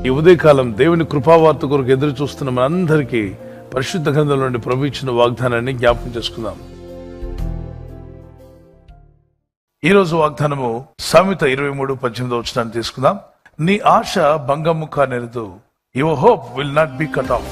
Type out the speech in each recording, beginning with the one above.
ఈ ఉదయకాలం దేవుని కృపావార్త కొరకు ఎదురు చూస్తున్న మనందరికీ పరిశుద్ధ గ్రంథంలో నుండి ప్రభు ఇచ్చిన వాగ్దానాన్ని జ్ఞాపకం చేసుకుందాం. ఈ రోజు వాగ్దానము సామెత 23:18 తీసుకుందాం. నీ ఆశ భంగము కానేరదు, your hope will not be cut off.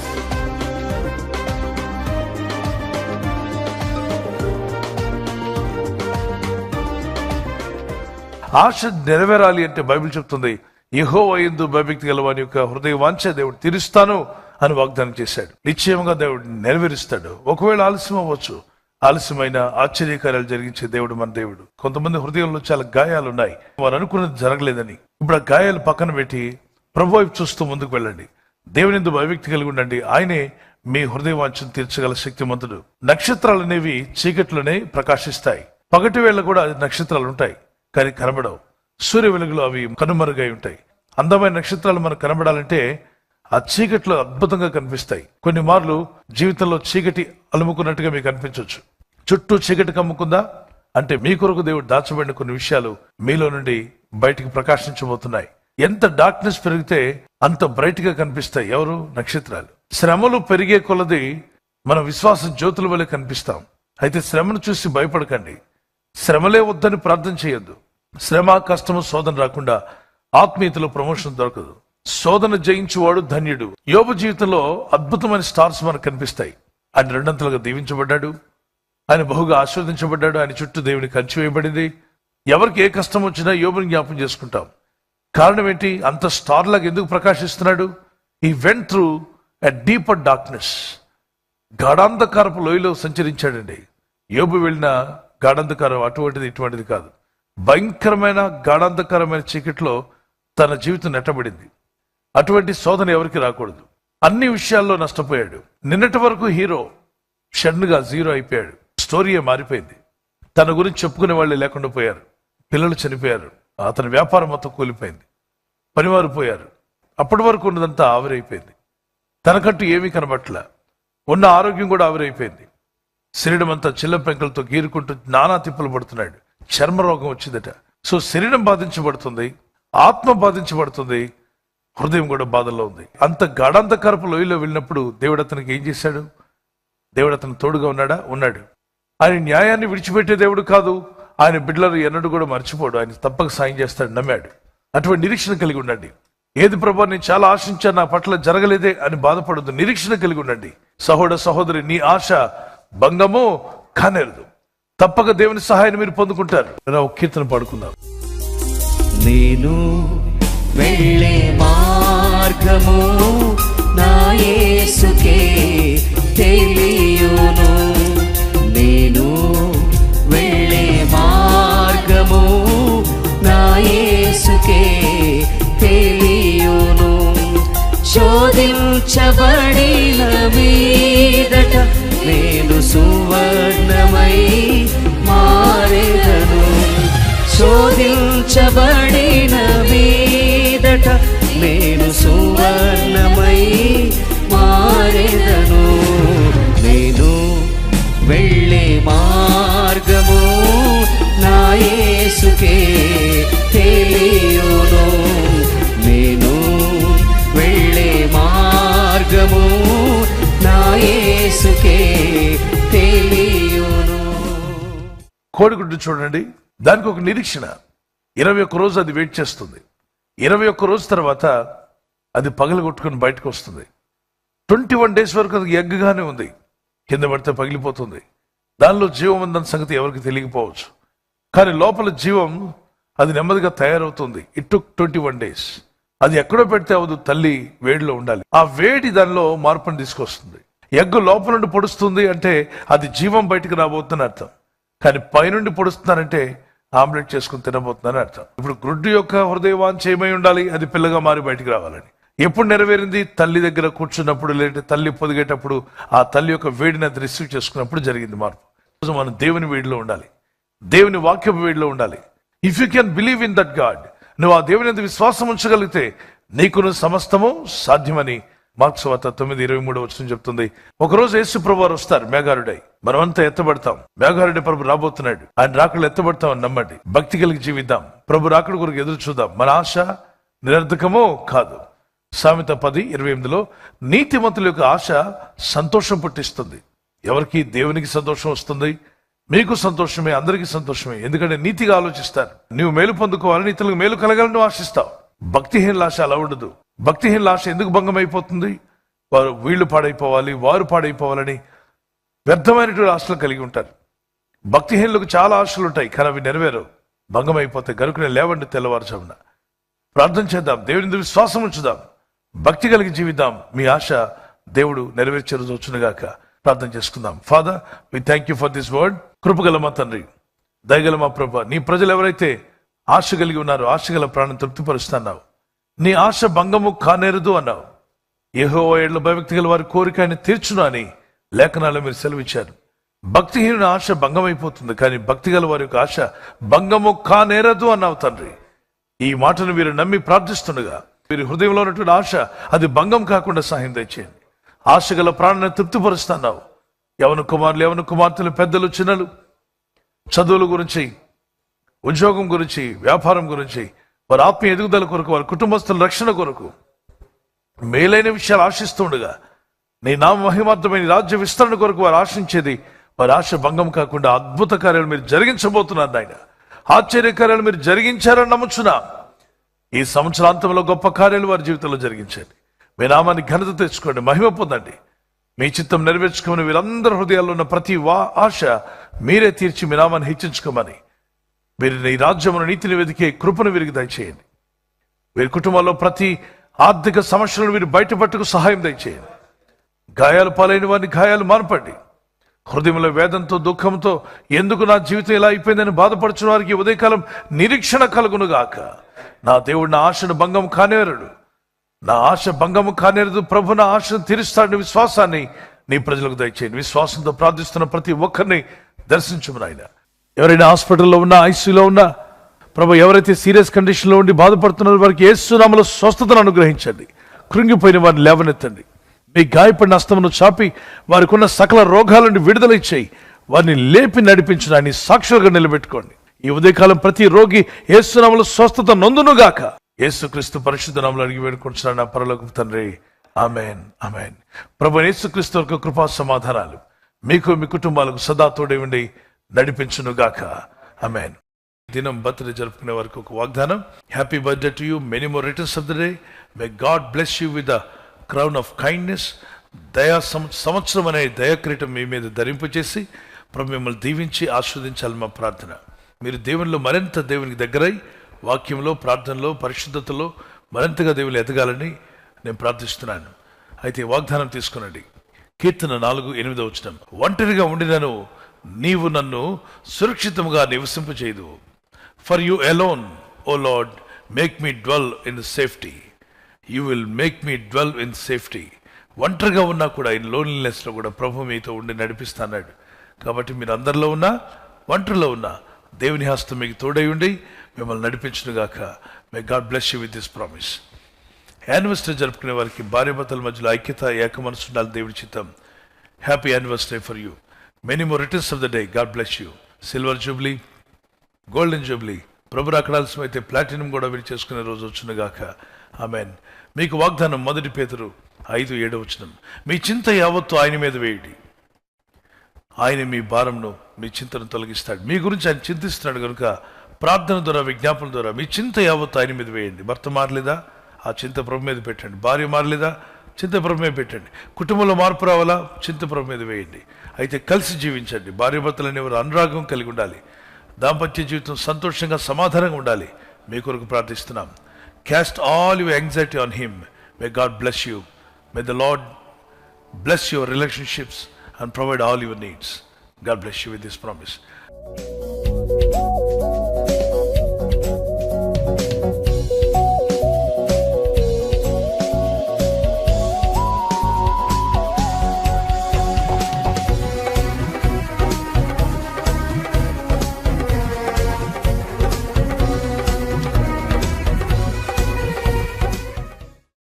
ఆశ నెరవేరాలి అంటే బైబిల్ చెప్తుంది, యెహోవా యందు భయభక్తి గల వాని యొక్క హృదయ వాంఛ దేవుడు తీరుస్తాను అని వాగ్దానం చేశాడు. నిశ్చయంగా దేవుడు నెరవేరుస్తాడు. ఒకవేళ ఆలస్యం అవ్వచ్చు, ఆలస్యమైన ఆశ్చర్యకార్యాలు జరిగించే దేవుడు మన దేవుడు. కొంతమంది హృదయంలో చాలా గాయాలు ఉన్నాయి, వారు అనుకున్నది జరగలేదని. ఇప్పుడు ఆ గాయాలు పక్కన పెట్టి ప్రభు వైపు చూస్తూ ముందుకు వెళ్ళండి. దేవుని యందు భయభక్తి కలిగి ఉండండి. ఆయనే మీ హృదయ వాంఛను తీర్చగల శక్తిమంతుడు. నక్షత్రాలు అనేవి చీకట్లోనే ప్రకాశిస్తాయి. పగటి వేళ కూడా నక్షత్రాలు ఉంటాయి, కానీ కనబడవు. సూర్య వెలుగులో అవి కనుమరుగై ఉంటాయి. అందమైన నక్షత్రాలు మనకు కనబడాలంటే ఆ చీకట్లో అద్భుతంగా కనిపిస్తాయి. కొన్ని మార్లు జీవితంలో చీకటి అలుముకున్నట్టుగా మీకు అనిపించవచ్చు. చుట్టూ చీకటి కమ్ముకుందా అంటే మీ కొరకు దేవుడు దాచబడిన కొన్ని విషయాలు మీలో నుండి బయటికి ప్రకాశించబోతున్నాయి. ఎంత డార్క్నెస్ పెరిగితే అంత బ్రైట్ గా కనిపిస్తాయి. ఎవరు? నక్షత్రాలు. శ్రమలు పెరిగే కొలది మన విశ్వాస జ్యోతుల వలె కనిపిస్తాం. అయితే శ్రమను చూసి భయపడకండి. శ్రమలే వద్దని ప్రార్థన చేయొద్దు. శ్రమ, కష్టము, శోధన రాకుండా ఆత్మీయతలో ప్రమోషన్ దొరకదు. శోధన జయించువాడు ధన్యుడు. యోబు జీవితంలో అద్భుతమైన స్టార్స్ మనకు కనిపిస్తాయి. ఆయన రెండంతలుగా దీవించబడ్డాడు, ఆయన బహుగా ఆశీర్వదించబడ్డాడు, ఆయన చుట్టూ దేవుని కంచి వేయబడింది. ఎవరికి ఏ కష్టం వచ్చినా యోబుని జ్ఞాపకం చేసుకుంటాం. కారణం ఏంటి? అంత స్టార్ లాగా ఎందుకు ప్రకాశిస్తున్నాడు? He went through a deeper darkness. గాఢాంధకారపు లోయలో సంచరించాడండి. యోబు వెళ్ళిన గాఢాంధకారం అటువంటిది ఇటువంటిది కాదు. భయంకరమైన గాఢాంధకరమైన చీకట్లో తన జీవితం నెట్టబడింది. అటువంటి శోధన ఎవరికి రాకూడదు. అన్ని విషయాల్లో నష్టపోయాడు. నిన్నటి వరకు హీరో సడన్ గా జీరో అయిపోయాడు. స్టోరీయే మారిపోయింది. తన గురించి చెప్పుకునే వాళ్ళే లేకుండా పోయారు. పిల్లలు చనిపోయారు. అతని వ్యాపారం మొత్తం కూలిపోయింది. పనివారు పోయారు. అప్పటి వరకు ఉన్నదంతా ఆవిరైపోయింది. తనకంటూ ఏమీ కనబట్ల. ఉన్న ఆరోగ్యం కూడా ఆవిరైపోయింది. శరీరం అంతా చిల్ల పెంకలతో గీరుకుంటూ నానా తిప్పులు పడుతున్నాడు. చర్మ రోగం వచ్చిందట. సో శరీరం బాధించబడుతుంది, ఆత్మ బాధించబడుతుంది, హృదయం కూడా బాధల్లో ఉంది. అంత గాఢాంధకారపు లోయలో వెళ్ళినప్పుడు దేవుడు అతనికి ఏం చేశాడు? దేవుడు అతను తోడుగా ఉన్నాడా? ఉన్నాడు. ఆయన న్యాయాన్ని విడిచిపెట్టే దేవుడు కాదు. ఆయన బిడ్డలను ఎన్నడూ కూడా మర్చిపోడు. ఆయన తప్పక సాయం చేస్తాడు, నమ్మాడు. అటువంటి నిరీక్షణ కలిగి ఉండండి. ఏది ప్రభా నేను చాలా ఆశించాను, నా పట్ల జరగలేదే అని బాధపడద్దు. నిరీక్షణ కలిగి ఉండండి. సహోదర సహోదరి, నీ ఆశ భంగము కానేరదు. తప్పక దేవుని సహాయాన్ని మీరు పొందుకుంటారు. ఒక కీర్తన పాడుకుందాం. నేను వెళ్ళే మార్గము నా యేసుకే తెలియును. నేను వెళ్ళే మార్గము నా యేసుకే తెలియును. శోధించబడిన మీదట నేను సువర్ణమై మారెదను. శోధించబడిన మీదట నేను సువర్ణమై మారెదను. నేను వెళ్ళే మార్గము నా యేసుకే తెలియును. నేను వెళ్ళే మార్గము నా యేసుకే తెలియును. కోడిగుడ్డు చూడండి, దానికి ఒక నిరీక్షణ. 21 రోజు అది వెయిట్ చేస్తుంది. 21 రోజు తర్వాత అది పగలగొట్టుకుని బయటకు వస్తుంది. 21 days వరకు అది ఎగ్గగానే ఉంది. కింద పడితే పగిలిపోతుంది. దానిలో జీవం ఉందన్న సంగతి ఎవరికి తెలియకపోవచ్చు. కానీ లోపల జీవం అది నెమ్మదిగా తయారవుతుంది. It took 21 days. అది ఎక్కడో పెడితే అవదు, తల్లి వేడిలో ఉండాలి. ఆ వేడి దానిలో మార్పును తీసుకొస్తుంది. ఎగ్గు లోపల నుండి పొడుస్తుంది అంటే అది జీవం బయటకు రాబోతుందని అర్థం. కానీ పైనుండి పొడుస్తున్నారంటే ఆమ్లెట్ చేసుకుని తినబోతుందని అర్థం. ఇప్పుడు గుడ్డు యొక్క హృదయ వాంఛ ఏమై ఉండాలి? అది పిల్లగా మారి బయటికి రావాలని. ఎప్పుడు నెరవేరింది? తల్లి దగ్గర కూర్చున్నప్పుడు, లేదంటే తల్లి పొదిగేటప్పుడు ఆ తల్లి యొక్క వేడిని అది రిసీవ్ చేసుకున్నప్పుడు జరిగింది మార్పు. మనం దేవుని వేడిలో ఉండాలి, దేవుని వాక్యపు వేడిలో ఉండాలి. If you can believe in that God, నువ్వు ఆ దేవుని యందు విశ్వాసం ఉంచగలిగితే నీకును సమస్తము సాధ్యమని మార్కు సువార్త 9:23 చెప్తుంది. ఒకరోజు యేసు ప్రభు వారు వస్తారు మేఘారుడై. మనమంతా ఎత్తబడతాం. మేఘారుడై ప్రభు రాబోతున్నాడు. ఆయన రాకడలో ఎత్తబడతామని నమ్మండి. భక్తి కలిగి జీవిద్దాం. ప్రభు రాకడ కొరకు ఎదురు చూద్దాం. మన ఆశ నిరర్ధకమో కాదు. సామెత 10:28లో నీతిమంతుల యొక్క ఆశ సంతోషం పుట్టిస్తుంది. ఎవరికి? దేవునికి సంతోషం వస్తుంది, మీకు సంతోషమే, అందరికీ సంతోషమే. ఎందుకంటే నీతిగా ఆలోచిస్తారు. నువ్వు మేలు పొందుకోవాలని, ఇతరులకు మేలు కలగాలని ఆశిస్తావు. భక్తిహీనుల ఆశ అలా ఉండదు. భక్తిహీనుల ఆశ ఎందుకు భంగం అయిపోతుంది? వారు వీళ్ళు పాడైపోవాలి, వారు పాడైపోవాలని వ్యర్థమైనటువంటి ఆశలు కలిగి ఉంటారు. భక్తిహీనులకు చాలా ఆశలు ఉంటాయి, కానీ అవి నెరవేరవు, భంగం అయిపోతాయి. గనుకనే లేవండి తెల్లవారుజామున ప్రార్థన చేద్దాం, దేవుని విశ్వాసం ఉంచుదాం, భక్తి కలిగి జీవిద్దాం. మీ ఆశ దేవుడు నెరవేర్చే రోజు వచ్చునుగాక. ప్రార్థన చేసుకుందాం. Father, we thank you for this word. కృపగల మా తండ్రి, దయగల మా ప్రభ, నీ ప్రజలు ఎవరైతే ఆశ కలిగి ఉన్నారో ఆశ గల ప్రాణం తృప్తిపరుస్తున్నావు. నీ ఆశ భంగము కానేరదు అన్నావు. యెహోవా యందు భయభక్తి గల వారి కోరిక ఆయన తీర్చును అని లేఖనాల్లో మీరు సెలవిచ్చారు. భక్తిహీనుని ఆశ భంగమైపోతుంది, కానీ భక్తి గల వారి యొక్క ఆశ భంగము కానేరదు అన్నావు తండ్రి. ఈ మాటను వీరు నమ్మి ప్రార్థిస్తుండగా వీరి హృదయంలో ఉన్నటువంటి ఆశ అది భంగం కాకుండా సహాయం దయచేయండి. ఆశ గల ప్రాణాన్ని తృప్తిపరుస్తున్నావు. యవన కుమారులు, యవన కుమార్తెలు, పెద్దలు, చిన్నలు చదువుల గురించి, ఉద్యోగం గురించి, వ్యాపారం గురించి, వారి ఆత్మీయ ఎదుగుదల కొరకు, వారి కుటుంబస్తుల రక్షణ కొరకు మేలైన విషయాలు ఆశిస్తుండగా నీ నామ మహిమార్థమైన రాజ్య విస్తరణ కొరకు వారు ఆశించేది, వారి ఆశ భంగం కాకుండా అద్భుత కార్యాలు మీరు జరిగించబోతున్నారు నాయన. ఆశ్చర్య కార్యాలు మీరు జరిగించారని నమ్ముచున్నా. ఈ సంవత్సరాంతంలో గొప్ప కార్యాలు వారి జీవితంలో జరిగించండి. మీ నామాన్ని ఘనత తెచ్చుకోండి, మహిమ పొందండి. మీ చిత్తం నెరవేర్చుకోమని వీరందరి హృదయాల్లో ఉన్న ప్రతి ఆశ మీరే తీర్చి మీ నామాన్ని హెచ్చించుకోమని, మీరు నీ రాజ్యమును నీతిని వెతికే కృపను వీరికి దయచేయండి. వీరి కుటుంబాల్లో ప్రతి ఆర్థిక సమస్యలను వీరు బయటపట్టుకు సహాయం దయచేయండి. గాయాలు పాలైన వారిని గాయాలు మాన్పండి. హృదయంలో వేదంతో, దుఃఖంతో ఎందుకు నా జీవితం ఇలా అయిపోయిందని బాధపడుచున్న వారికి ఉదయకాలం నిరీక్షణ కలుగును గాక. నా దేవుడు నా ఆశను భంగం కానేరడు, నా ఆశ భంగము కానేరదు. ప్రభు నా ఆశను తీరుస్తాడని విశ్వాసాన్ని నీ ప్రజలకు దయచేయండి. విశ్వాసంతో ప్రార్థిస్తున్న ప్రతి ఒక్కరిని దర్శించము నాయన. ఎవరైనా హాస్పిటల్లో ఉన్నా, ఐసీయూలో ఉన్నా, ప్రభు ఎవరైతే సీరియస్ కండిషన్లో ఉండి బాధపడుతున్నారో వారికి యేసు నామములో స్వస్థతను అనుగ్రహించండి. కృంగిపోయిన వారిని లేవనెత్తండి. మీ గాయపడిన హస్తమును చాపి వారికి ఉన్న సకల రోగాల నుండి విడుదల ఇచ్చేయి. వారిని లేపి నడిపించిన ఆయన సాక్షులుగా నిలబెట్టుకోండి. ఈ ఉదయకాలం ప్రతి రోగి యేసు నామములో స్వస్థత నొందునుగాక. యేసుక్రీస్తు పరిశుద్ధ నామములో అడిగి వేడుకుంటున్నాను నా పరలోకపు తండ్రి. ఆమేన్, ఆమేన్. ప్రభు యేసుక్రీస్తు యొక్క కృపా సమాధానాలు మీకు, మీ కుటుంబాలకు సదా తోడే ఉండి నడిపించునుగాక. ఆమేన్. దినం బర్త్డే జరుపుకునే వారికి ఒక వాగ్దానం. Happy birthday to you, many more returns of the day. May God bless you with the crown of kindness. దయా సంవత్సరం అనే దయాక్రీటం మీ మీద ధరింపచేసి ప్రభు మిమ్మల్ని దీవించి ఆస్వాదించాలి మా ప్రార్థన. మీరు దేవునిలో మరింత దేవునికి దగ్గరై వాక్యంలో, ప్రార్థనలో, పరిశుద్ధతలో మరింతగా దేవుని ఎదగాలని నేను ప్రార్థిస్తున్నాను. అయితే వాగ్దానం తీసుకునండి. కీర్తన 4:8 ఒంటరిగా ఉండినను నీవు నన్ను సురక్షితంగా నివసింపచేయదు. For you alone, O Lord, make me dwell in safety. You will make me dwell in safety. ఒంటరిగా ఉన్నా కూడా, ఇన్ లోన్లీనెస్లో కూడా ప్రభు మీతో ఉండి నడిపిస్తాడు. కాబట్టి మీరు అందరిలో ఉన్నా, ఒంటరిలో ఉన్నా, దేవుని హస్తం మీకు తోడై ఉండి మిమ్మల్ని నడిపించునుగాక. May God bless you with this promise. Anniversary జరుపుకునే వారికి భార్యాభర్తల మధ్యలో ఐక్యత, ఏక మనసు ఉండాలి దేవుడి చిత్తం. Happy anniversary for you. Many more returns of the day. God bless you. Silver jubilee, golden jubilee, ప్రభు రాకడాల్సిన అయితే ప్లాటినం కూడా వీరు చేసుకునే రోజు వచ్చునుగాక. ఆమెన్. మీకు వాగ్దానం 1 పేతురు 5:7 మీ చింత యావత్తు ఆయన మీద వేయండి, ఆయన మీ భారంను, మీ చింతను తొలగిస్తాడు. మీ గురించి ఆయన చింతిస్తున్నాడు కనుక ప్రార్థన ద్వారా, విజ్ఞాపన ద్వారా మీ చింత యావత్తు ఆయన మీద వేయండి. భర్త మారలేదా? ఆ చింత ప్రభు మీద పెట్టండి. భార్య మారలేదా? చింత ప్రభు మీద పెట్టండి. కుటుంబంలో మార్పు రావాలా? చింత ప్రభు మీద వేయండి. అయితే కలిసి జీవించండి. భార్యాభర్తలు అనేవారు అనురాగం కలిగి ఉండాలి. దాంపత్య జీవితం సంతోషంగా, సమాధానంగా ఉండాలి. మీ కొరకు ప్రార్థిస్తున్నాం. Cast all your anxiety on him. May God bless you. May the Lord bless your relationships and provide all your needs. God bless you with this promise.